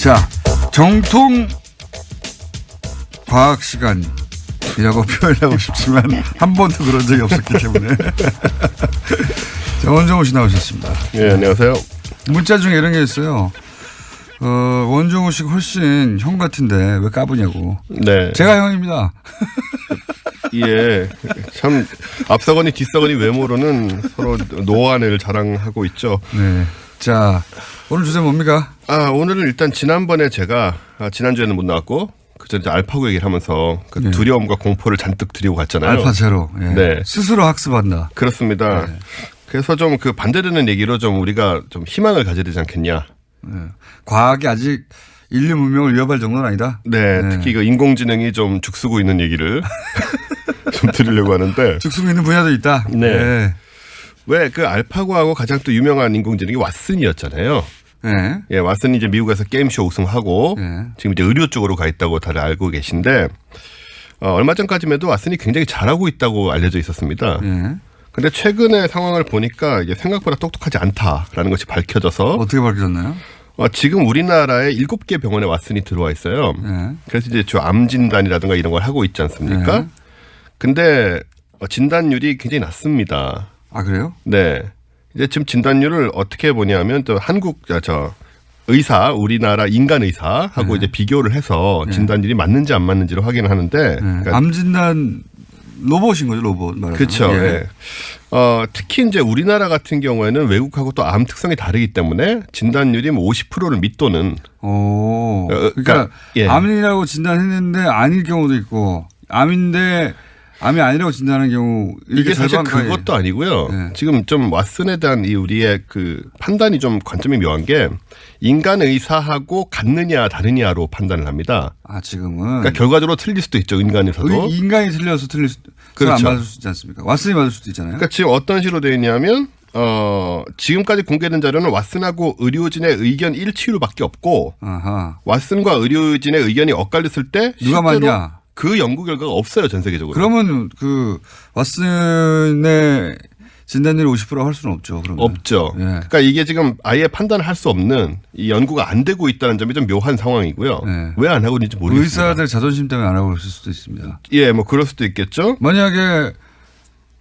자, 정통 과학 시간이라고 표현하고 싶지만 한 번도 그런 적이 없었기 때문에. 자, 원종우 씨 나오셨습니다. 네, 안녕하세요. 문자 중에 이런 게 있어요. 원종우 씨가 훨씬 형 같은데 왜 까부냐고. 네. 제가 형입니다. 예. 참, 앞서거니 뒤서거니 외모로는 서로 노안을 자랑하고 있죠. 네. 자, 오늘 주제 뭡니까? 오늘은 일단 지난번에 제가, 지난주에는 못 나왔고, 그전에 알파고 얘기를 하면서 그 네. 두려움과 공포를 잔뜩 드리고 갔잖아요. 알파 제로. 예. 네. 스스로 학습한다. 그렇습니다. 네. 그래서 좀 그 반대되는 얘기로 좀 우리가 좀 희망을 가져야 되지 않겠냐. 네. 과학이 아직 인류 문명을 위협할 정도는 아니다. 네. 네. 특히 그 인공지능이 좀 죽쓰고 있는 얘기를 좀 드리려고 하는데. 죽쓰고 있는 분야도 있다. 네. 네. 왜 그 알파고하고 가장 또 유명한 인공지능이 왓슨이었잖아요. 네. 예, 왓슨이 이제 미국에서 게임쇼 우승하고 네. 지금 이제 의료 쪽으로 가 있다고 다들 알고 계신데 얼마 전까지만 해도 왓슨이 굉장히 잘하고 있다고 알려져 있었습니다. 네. 근데 최근의 상황을 보니까 이게 생각보다 똑똑하지 않다라는 것이 밝혀져서 어떻게 밝혀졌나요? 지금 우리나라에 7개 병원에 왓슨이 들어와 있어요. 네. 그래서 이제 주 암 진단이라든가 이런 걸 하고 있지 않습니까? 네. 근데 진단율이 굉장히 낮습니다. 아, 그래요? 네. 이제 지금 진단율을 어떻게 보냐면 또 의사, 우리나라 인간 의사하고 이제 비교를 해서 진단율이 맞는지 안 맞는지를 확인을 하는데. 그러니까 암 진단 로봇인 거죠, 로봇 말하자면. 그렇죠. 예. 예. 특히 이제 우리나라 같은 경우에는 외국하고 또 암 특성이 다르기 때문에 진단율이 뭐 50%를 밑도는. 오. 그러니까 그러니까, 예. 암이라고 진단했는데 아닐 경우도 있고 암인데 암이 아니라고 진단하는 경우 이게 사실 절반가까이. 그것도 아니고요. 네. 지금 좀 왓슨에 대한 이 우리의 그 판단이 좀 관점이 묘한 게 인간 의사하고 같느냐 다르냐로 판단을 합니다. 아, 지금은. 그러니까 결과적으로 틀릴 수도 있죠. 인간에서도. 인간이 틀려서 틀릴 수도. 그렇죠. 안 맞을 수 있지 않습니까? 왓슨이 맞을 수도 있잖아요. 그러니까 지금 어떤 식으로 되어 있냐면 지금까지 공개된 자료는 왓슨하고 의료진의 의견 일치율밖에 없고 아하. 왓슨과 의료진의 의견이 엇갈렸을 때 누가 실제로 맞냐? 그 연구 결과가 없어요. 전 세계적으로. 그러면 그 왓슨의 진단율이 50% 할 수는 없죠. 그러면. 없죠. 예. 그러니까 이게 지금 아예 판단을 할 수 없는 이 연구가 안 되고 있다는 점이 좀 묘한 상황이고요. 예. 왜 안 하고 있는지 모르겠습니다. 의사들 자존심 때문에 안 하고 있을 수도 있습니다. 예, 뭐 그럴 수도 있겠죠. 만약에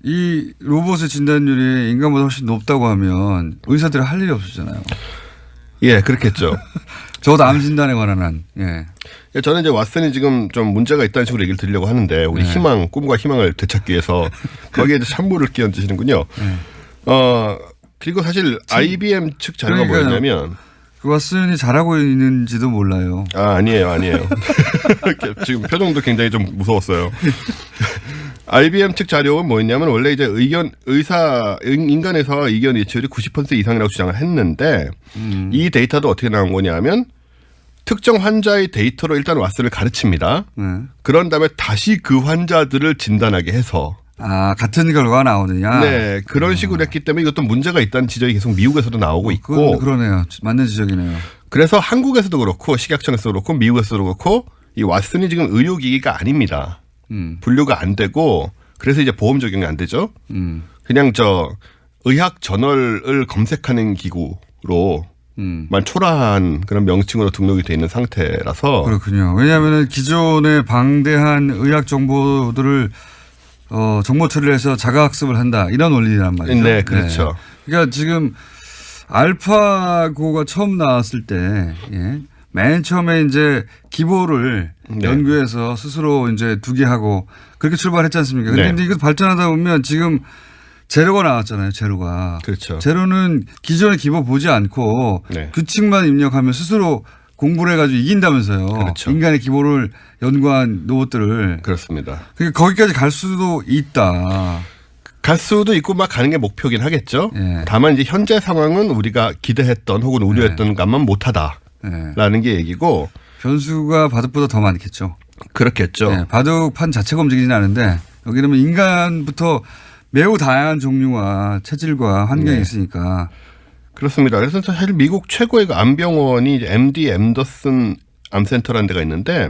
이 로봇의 진단율이 인간보다 훨씬 높다고 하면 의사들이 할 일이 없었잖아요. 예, 그렇겠죠. 적어도 암 진단에 관한 한. 예. 예, 저는 이제 왓슨이 지금 좀 문제가 있다는 식으로 얘기를 드리려고 하는데 우리 네. 꿈과 희망을 되찾기 위해서 거기에 이제 찬물을 끼얹으시는군요. 그리고 사실 IBM 측 자료가 그러니까요. 뭐였냐면 그 왓슨이 잘하고 있는지도 몰라요. 아니에요. 지금 표정도 굉장히 좀 무서웠어요. IBM 측 자료는 뭐였냐면 원래 이제 인간 의사 의견 일치율이 90% 이상이라고 주장을 했는데 이 데이터도 어떻게 나온 거냐면 특정 환자의 데이터로 일단 왓슨을 가르칩니다. 그런 다음에 다시 그 환자들을 진단하게 해서 아, 같은 결과가 나오느냐? 네, 그런 식으로 했기 때문에 이것도 문제가 있다는 지적이 계속 미국에서도 나오고 있고 그러네요. 맞는 지적이네요. 그래서 한국에서도 그렇고 식약청에서도 그렇고 미국에서도 그렇고 이 왓슨이 지금 의료기기가 아닙니다. 분류가 안 되고 그래서 이제 보험 적용이 안 되죠. 그냥 의학 저널을 검색하는 기구로 만 초라한 그런 명칭으로 등록이 돼 있는 상태라서. 그렇군요. 왜냐하면 기존의 방대한 의학 정보들을 정보 처리를 해서 자가학습을 한다. 이런 원리란 말이죠. 네, 그렇죠. 네. 그러니까 지금 알파고가 처음 나왔을 때, 맨 처음에 이제 기보를 연구해서 스스로 이제 두게 하고 그렇게 출발했지 않습니까? 근데 이거 발전하다 보면 지금 제로가 나왔잖아요. 제로가. 그렇죠. 제로는 기존의 기보 보지 않고 규칙만 입력하면 스스로 공부를 해가지고 이긴다면서요. 그렇죠. 인간의 기보를 연구한 로봇들을. 그렇습니다. 그러니까 거기까지 갈 수도 있다. 갈 수도 있고 막 가는 게 목표긴 하겠죠. 예. 다만 이제 현재 상황은 우리가 기대했던 혹은 우려했던 것만 못하다라는 게 얘기고. 변수가 바둑보다 더 많겠죠. 그렇겠죠. 네, 바둑판 자체가 움직이지는 않은데 여기는 인간부터 매우 다양한 종류와 체질과 환경이 있으니까. 그렇습니다. 그래서 사실 미국 최고의 그 암병원이 MD 앤더슨 암센터라는 데가 있는데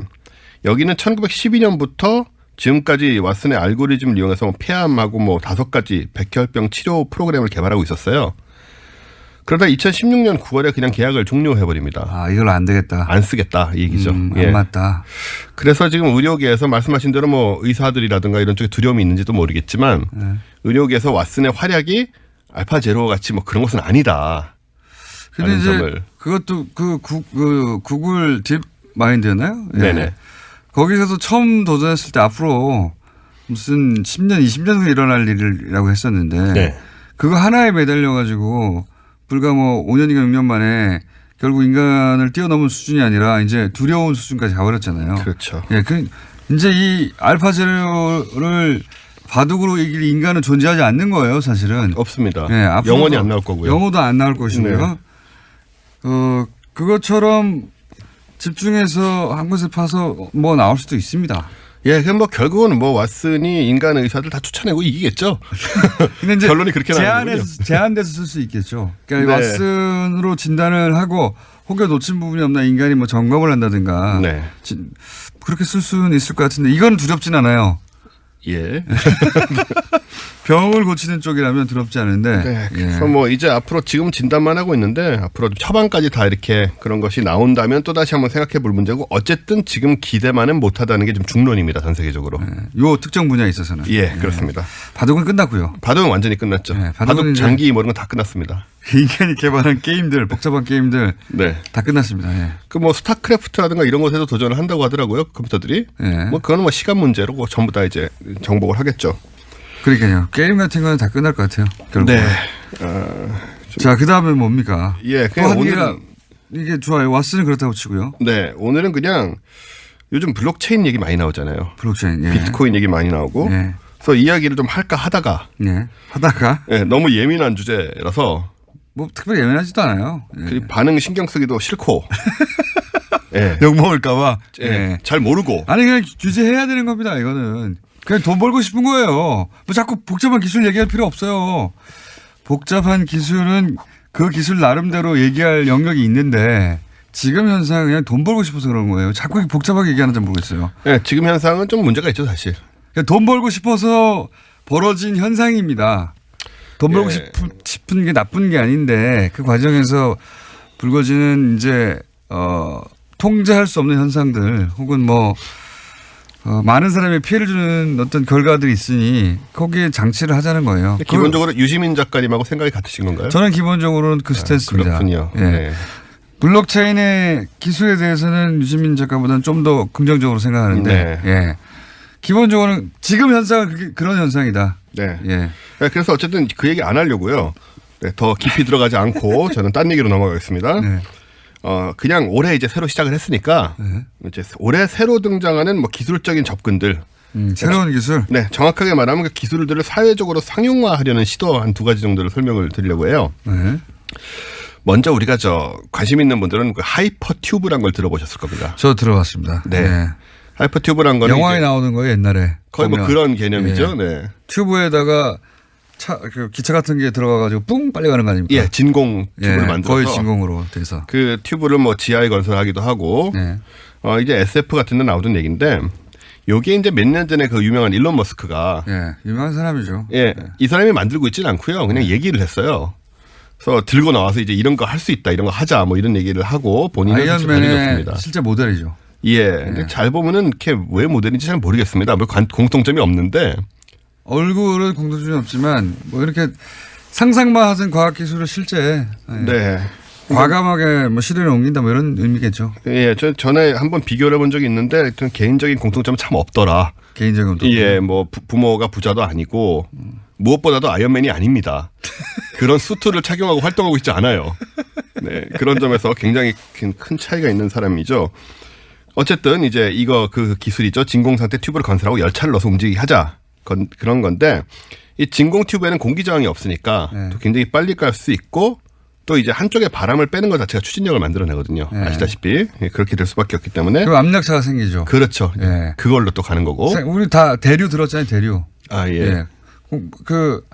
여기는 1912년부터 지금까지 왓슨의 알고리즘을 이용해서 폐암하고 5가지 백혈병 치료 프로그램을 개발하고 있었어요. 그러다 2016년 9월에 그냥 계약을 종료해버립니다. 아, 이걸로 안 되겠다. 안 쓰겠다 이 얘기죠. 안 예. 맞다. 그래서 지금 의료계에서 말씀하신 대로 뭐 의사들이라든가 이런 쪽에 두려움이 있는지도 모르겠지만 의료계에서 왓슨의 활약이 알파제로 같이 뭐 그런 것은 아니다. 근데 이제 점을. 그것도 그 구글 딥 마인드였나요? 예. 네네. 거기서도 처음 도전했을 때 앞으로 무슨 10년, 20년 후에 일어날 일이라고 했었는데 네. 그거 하나에 매달려 가지고 불과 뭐 5년인가 6년 만에 결국 인간을 뛰어넘은 수준이 아니라 이제 두려운 수준까지 가버렸잖아요. 그렇죠. 예, 이제 이 알파제로를 바둑으로 이길 인간은 존재하지 않는 거예요, 사실은. 없습니다. 예, 앞으로도 영원히 안 나올 거고요. 영어도 안 나올 것이고요. 네. 그것처럼 집중해서 한 곳에 파서 뭐 나올 수도 있습니다. 예, 그럼 뭐 결국은 뭐 왓슨이 인간 의사들 다 쫓아내고 이기겠죠. 근데 이제 결론이 그렇게 나오는군요. 제한돼서 쓸 수 있겠죠. 그러니까 네. 왓슨으로 진단을 하고 혹여 놓친 부분이 없나 인간이 뭐 점검을 한다든가 네. 그렇게 쓸 수는 있을 것 같은데 이건 두렵진 않아요. 예. 병을 고치는 쪽이라면 두렵지 않은데. 네. 그래서 예. 뭐 이제 앞으로 지금 진단만 하고 있는데 앞으로 좀 처방까지 다 이렇게 그런 것이 나온다면 또 다시 한번 생각해 볼 문제고 어쨌든 지금 기대만은 못하다는 게 좀 중론입니다. 전 세계적으로. 요 특정 분야에 있어서는. 예, 그렇습니다. 바둑은 끝났고요. 바둑은 완전히 끝났죠. 네, 바둑은 바둑 이제- 장기 뭐 이런 건 다 끝났습니다. 인간이 개발한 게임들, 복잡한 게임들 네. 다 끝났습니다. 예. 그 뭐 스타크래프트라든가 이런 것에도 도전을 한다고 하더라고요. 컴퓨터들이. 예. 뭐 그거는 뭐 시간 문제로 전부 다 이제 정복을 하겠죠. 그러니까요. 게임 같은 거는 다 끝날 것 같아요. 결국. 네. 자, 그 다음에 뭡니까? 예, 또 그냥 한 오늘은 개가 이게 좋아요. 왓슨은 그렇다고 치고요. 네, 오늘은 그냥 요즘 블록체인 얘기 많이 나오잖아요. 블록체인. 예. 비트코인 얘기 많이 나오고. 예. 그래서 이야기를 좀 할까 하다가 예. 하다가 예, 너무 예민한 주제라서 뭐 특별히 예민하지도 않아요. 예. 그 반응 신경 쓰기도 싫고. 예. 욕 먹을까봐. 예. 잘 모르고. 아니 그냥 규제해야 되는 겁니다. 이거는 그냥 돈 벌고 싶은 거예요. 뭐 자꾸 복잡한 기술 얘기할 필요 없어요. 복잡한 기술은 그 기술 나름대로 얘기할 영역이 있는데 지금 현상은 그냥 돈 벌고 싶어서 그런 거예요. 자꾸 이렇게 복잡하게 얘기하는지 모르겠어요. 예, 지금 현상은 좀 문제가 있죠, 사실. 그냥 돈 벌고 싶어서 벌어진 현상입니다. 돈 벌고 예. 싶은 게 나쁜 게 아닌데 그 과정에서 불거지는 이제 통제할 수 없는 현상들 혹은 뭐 많은 사람이 피해를 주는 어떤 결과들이 있으니 거기에 장치를 하자는 거예요. 기본적으로 유시민 작가님하고 생각이 같으신 건가요? 저는 기본적으로는 그 스탠스입니다. 그렇군요. 예. 네. 블록체인의 기술에 대해서는 유시민 작가보다는 좀 더 긍정적으로 생각하는데 네. 예. 기본적으로는 지금 현상은 그런 현상이다. 네. 예. 네, 그래서 어쨌든 그 얘기 안 하려고요. 네, 더 깊이 들어가지 않고 저는 딴 얘기로 넘어가겠습니다. 네. 그냥 올해 이제 새로 시작을 했으니까 이제 올해 새로 등장하는 뭐 기술적인 접근들. 새로운 기술. 네, 정확하게 말하면 그 기술들을 사회적으로 상용화하려는 시도 한 두 가지 정도를 설명을 드리려고 해요. 네. 먼저 우리가 관심 있는 분들은 그 하이퍼 튜브란 걸 들어보셨을 겁니다. 저 들어봤습니다. 네. 예. 하이퍼 튜브란 거는 영화에 이제 나오는 거예요, 옛날에. 거의 뭐 보면. 그런 개념이죠. 예. 네. 튜브에다가 기차 같은 게 들어가가지고 뿡 빨리 가는 거 아닙니까? 예, 진공 튜브를 예, 만들어서 거의 진공으로 돼서. 그 튜브를 뭐 지하에 건설하기도 하고 예. 이제 SF 같은 데 나오던 얘기인데 요게 이제 몇 년 전에 그 유명한 일론 머스크가 예, 유명한 사람이죠. 예, 이 사람이 만들고 있지는 않고요. 그냥 얘기를 했어요. 그래서 들고 나와서 이제 이런 거 할 수 있다, 이런 거 하자, 뭐 이런 얘기를 하고 본인은 사실 관심이 아이언맨의 없습니다. 실제 모델이죠. 예, 근데 잘 보면은 이렇게 왜 모델인지 잘 모르겠습니다. 뭐 공통점이 없는데 얼굴은 공통점이 없지만 뭐 이렇게 상상만 하던 과학기술을 실제 예, 네. 과감하게 뭐 실현에 옮긴다 뭐 이런 의미겠죠. 예, 전에 한번 비교를 해본 적이 있는데 하여튼 개인적인 공통점은 참 없더라. 개인적인 또. 예, 뭐 부모가 부자도 아니고 무엇보다도 아이언맨이 아닙니다. 그런 수트를 착용하고 활동하고 있지 않아요. 네, 그런 점에서 굉장히 큰 차이가 있는 사람이죠. 어쨌든 이제 이거 그 기술이죠. 진공 상태 튜브를 건설하고 열차를 넣어서 움직이게 하자. 그런 건데 이 진공 튜브에는 공기 저항이 없으니까 네. 또 굉장히 빨리 깔 수 있고 또 이제 한쪽에 바람을 빼는 것 자체가 추진력을 만들어내거든요. 네. 아시다시피 예, 그렇게 될 수밖에 없기 때문에 그리고 압력차가 생기죠. 그렇죠. 예. 그걸로 또 가는 거고. 우리 다 대류 들었잖아요, 대류. 아 예. 예. 그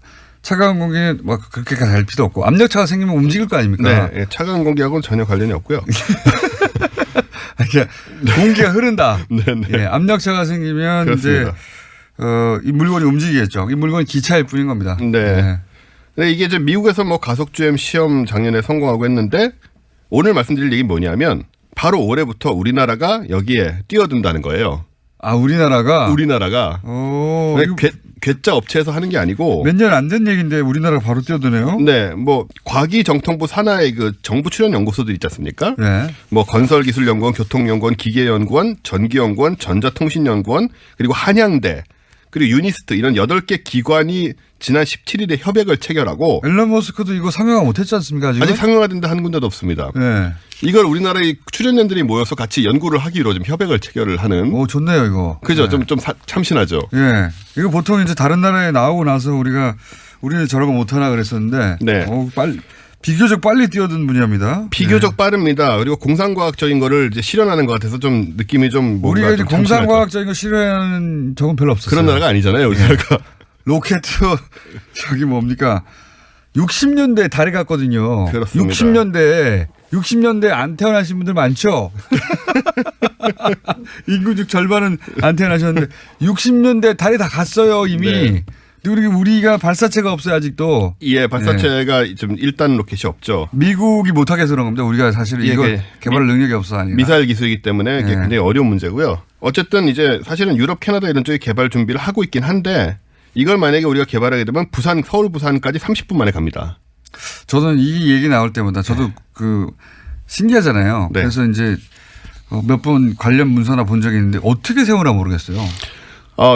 차가운 공기는 뭐 그렇게 갈 필요 없고 압력차가 생기면 움직일 거 아닙니까? 네, 예, 차가운 공기하고는 전혀 관련이 없고요. 공기가 흐른다. 네네. 예, 압력차가 생기면 그렇습니다. 이제 이 물건이 움직이겠죠. 이 물건이 기차일 뿐인 겁니다. 네. 근데 이게 이제 미국에서 뭐 가속주행 시험 작년에 성공하고 했는데 오늘 말씀드릴 얘기는 뭐냐면 바로 올해부터 우리나라가 여기에 뛰어든다는 거예요. 아, 우리나라가? 오, 괴짜 업체에서 하는 게 아니고. 몇 년 안 된 얘기인데 우리나라가 바로 뛰어드네요? 네. 뭐, 과기정통부 산하의 그 정부 출연 연구소들 있지 않습니까? 네. 뭐, 건설기술연구원, 교통연구원, 기계연구원, 전기연구원, 전자통신연구원, 그리고 한양대, 그리고 유니스트 이런 8개 기관이 지난 17일에 협약을 체결하고. 앨런 머스크도 이거 상용화 못했지 않습니까? 아직 상용화된 데 한 군데도 없습니다. 네. 이걸 우리나라의 출연연들이 모여서 같이 연구를 하기로 지금 협약을 체결을 하는. 오, 좋네요, 이거. 그죠? 네. 좀 참신하죠. 예. 이거 보통 이제 다른 나라에 나오고 나서 우리는 저런 거 못하나 그랬었는데. 네. 비교적 빨리 뛰어든 분야입니다. 비교적 빠릅니다. 그리고 공상과학적인 거를 이제 실현하는 것 같아서 좀 느낌이 좀 뭔가 우리가 이제 좀 공상과학적인 거 실현하는 적은 별로 없었어요. 그런 나라가 아니잖아요, 우리나라가. 로켓 저기 뭡니까? 60년대에 달에 갔거든요. 그렇습니다. 60년대에 안 태어나신 분들 많죠? 인구 절반은 안 태어나셨는데 60년대 달에 다 갔어요, 이미. 네. 우리가 발사체가 없어요, 아직도. 예, 발사체가 좀 1단 로켓이 없죠. 미국이 못하게 해서 그런 겁니다. 우리가 사실 예, 이거 개발 능력이 없어 아니라. 미사일 기술이기 때문에 네. 굉장히 어려운 문제고요. 어쨌든 이제 사실은 유럽, 캐나다 이런 쪽에 개발 준비를 하고 있긴 한데 이걸 만약에 우리가 개발하게 되면 서울, 부산까지 30분 만에 갑니다. 저는 이 얘기 나올 때마다 저도 신기하잖아요. 네. 그래서 이제 몇 번 관련 문서나 본 적이 있는데 어떻게 세우나 모르겠어요.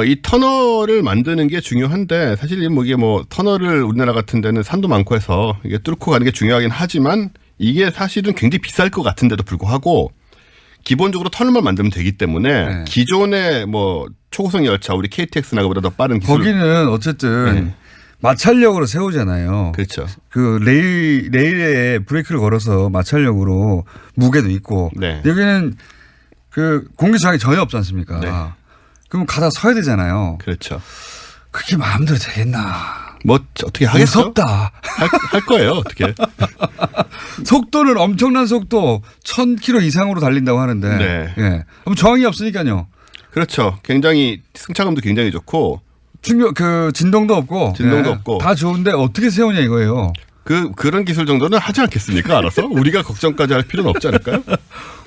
이 터널을 만드는 게 중요한데 사실 이게 터널을 우리나라 같은 데는 산도 많고 해서 이게 뚫고 가는 게 중요하긴 하지만 이게 사실은 굉장히 비쌀 것 같은데도 불구하고 기본적으로 터널만 만들면 되기 때문에 네. 기존의 초고속 열차 우리 KTX나 그보다 더 빠른 기술. 거기는 어쨌든 마찰력으로 세우잖아요. 그렇죠. 레일에 브레이크를 걸어서 마찰력으로 무게도 있고. 네. 여기는 공기 저항이 전혀 없지 않습니까? 네. 그럼 가다 서야 되잖아요. 그렇죠. 그게 마음대로 되겠나. 어떻게 하겠어? 무섭다. 할 거예요. 어떻게. 속도는 엄청난 속도 1000km 이상으로 달린다고 하는데. 네. 예. 그럼 저항이 없으니까요. 그렇죠. 굉장히 승차감도 굉장히 좋고. 진동도 없고. 진동도 예. 없고. 다 좋은데 어떻게 세우냐 이거예요. 그런 기술 정도는 하지 않겠습니까? 알아서? 우리가 걱정까지 할 필요는 없지 않을까요?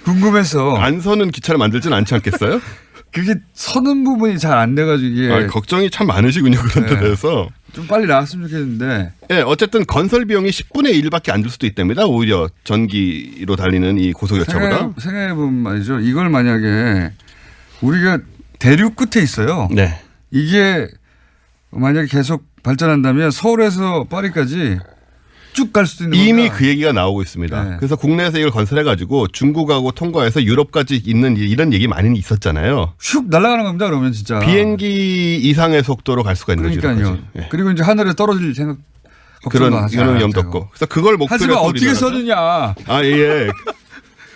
궁금해서. 안 서는 기차를 만들지는 않지 않겠어요? 그게 서는 부분이 잘 안 돼가지고 이게. 걱정이 참 많으시군요. 그런 데 대해서. 좀 빨리 나왔으면 좋겠는데. 예, 어쨌든 건설 비용이 10분의 1밖에 안 들 수도 있답니다. 오히려 전기로 달리는 이 고속열차보다. 생각해보면 말이죠. 이걸 만약에 우리가 대륙 끝에 있어요. 네. 이게 만약에 계속 발전한다면 서울에서 파리까지 쭉 갈 수도 있는 이미 겁니다. 그 얘기가 나오고 있습니다. 네. 그래서 국내에서 이걸 건설해가지고 중국하고 통과해서 유럽까지 있는 이런 얘기 많이 있었잖아요. 슉 날아가는 겁니다. 그러면 진짜. 비행기 이상의 속도로 갈 수가 있는 거죠. 그러니까요. 예. 그리고 이제 하늘에 떨어질 생각 걱정도 하지 이거는 않아요. 위험도 없고. 그래서 그걸 목표로 하지만 해서 어떻게 써느냐. 예.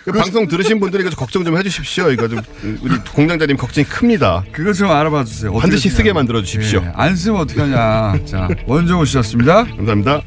그 방송 들으신 분들이 이거 좀 걱정 좀 해주십시오. 이거 좀 우리 공장장님 걱정이 큽니다. 그거 좀 알아봐 주세요. 반드시 쓰냐. 쓰게 만들어 주십시오. 안 쓰면 어떻게 하냐. 자, 원종우 씨였습니다. 감사합니다.